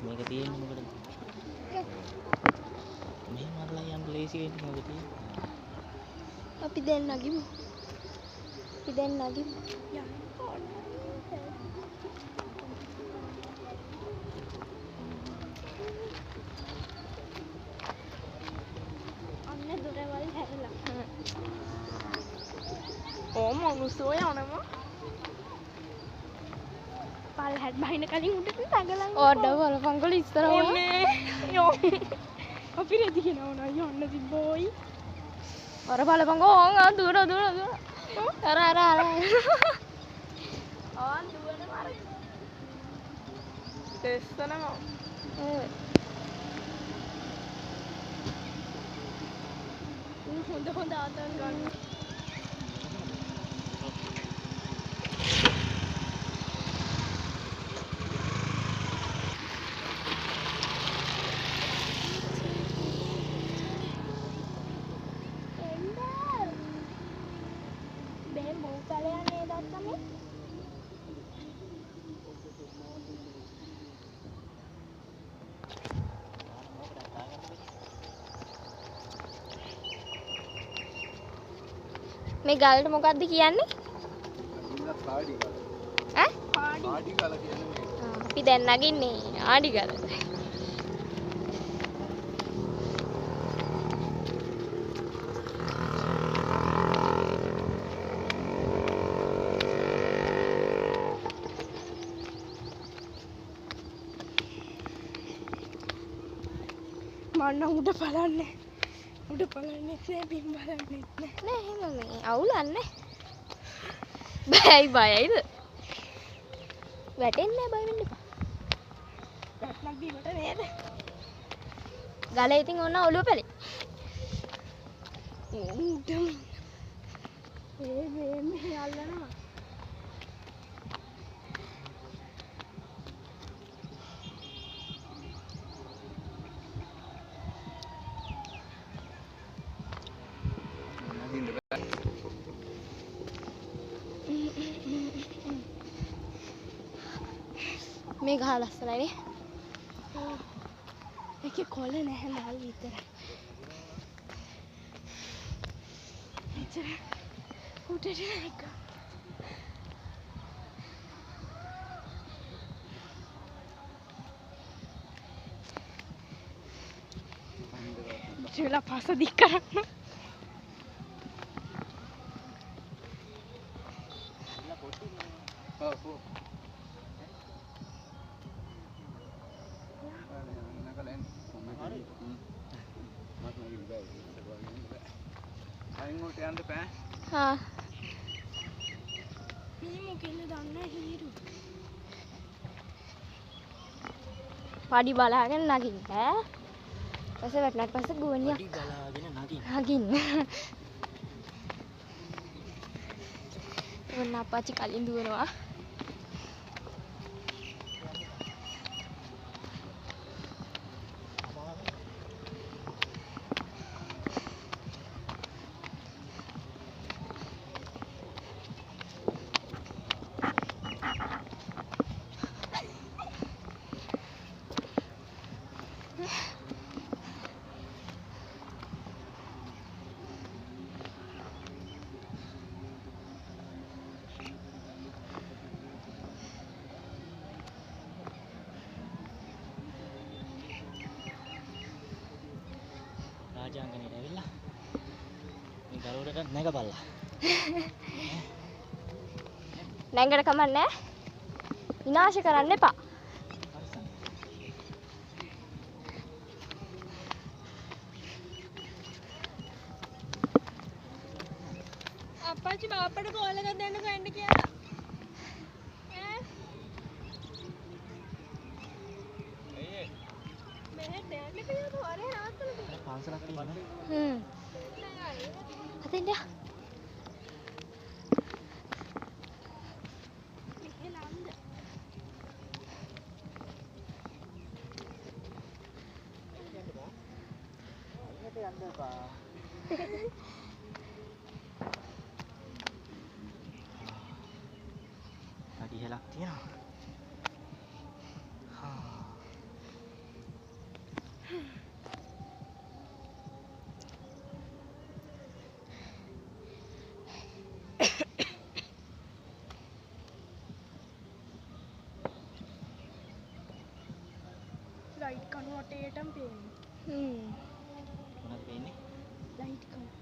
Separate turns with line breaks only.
මේක තියෙන්නේ මොකටද? මේ මරලා යන්න ලේසි වෙන්නේ මොකද තියෙන්නේ?
අපි දැන් නගිමු. අපි දැන් නගිමු. අන්න දොරවල් හැරලා. ඕම උසෝ යනවා. පල්හැට බහින කලින් උඩට තගලන් ඕඩර් වලපංගල ඉස්සර ඕනේ. යෝ. අපි රෙදි කියනවා නෝ යන්න තිබ්බෝයි. අර බලපංගෝ ඕන් දුර. අර. ආන් දුවන මර. දෙස්සනම. හොඳ ආතල් ගන්න. මේ ගල්ට මොකක්ද කියන්නේ?
ආඩි ගල.
ඈ?
ආඩි ගල කියන්නේ.
අපි දැන් නගින්නේ ආඩි ගල. මන්න උඩ බලන්නේ. උඩ බලන්නේ නැහැ බිම් බලන්නේ නැහැ. නෑ එහෙම මේ අවුලන්නේ. බයයිද? වැටෙන්නේ බය වෙන්න එපා. වැට්ටක් බීමට නේද? ගලේ ඉතින් ඕන ඔළුව පැලේ. උඩම. මේ අල්ලනවා. මේ ගහ ලස්සනයි. ඒකේ කොළ නැහැ මල් විතරයි. මෙච්චර උඩට නැග. ඉතින් පස්ස දික් කරන්න. हाँ පාඩි බලාගෙන නගින්න ඈ. ඊපස්සේ වැටුණාට පස්සේ ගුවනියක් නගින්න. ඔන්න අප්පච්චි කලින් දුවනවා.
රාජාංගනේට ඇවිල්ලා මේ ගලවලට නැගපල්ලා.
නැංගට කමන්නේ විනාශ කරන්න එපා. අප්පච්චි බාප්පට කෝල් එකක් දෙන්න ගන්න කියලා. ඈ මෙහෙ ඩෑඩ් එක යන හොරේ නවත්තලා
පාන්සලක් තියෙනවා.
අතෙන්ද
අඩි 6ක් තියෙනවා.
ලයිට් කණු වටේටම පේන්නේ.
මොනවද වෙන්නේ?
ලයිට් කණු.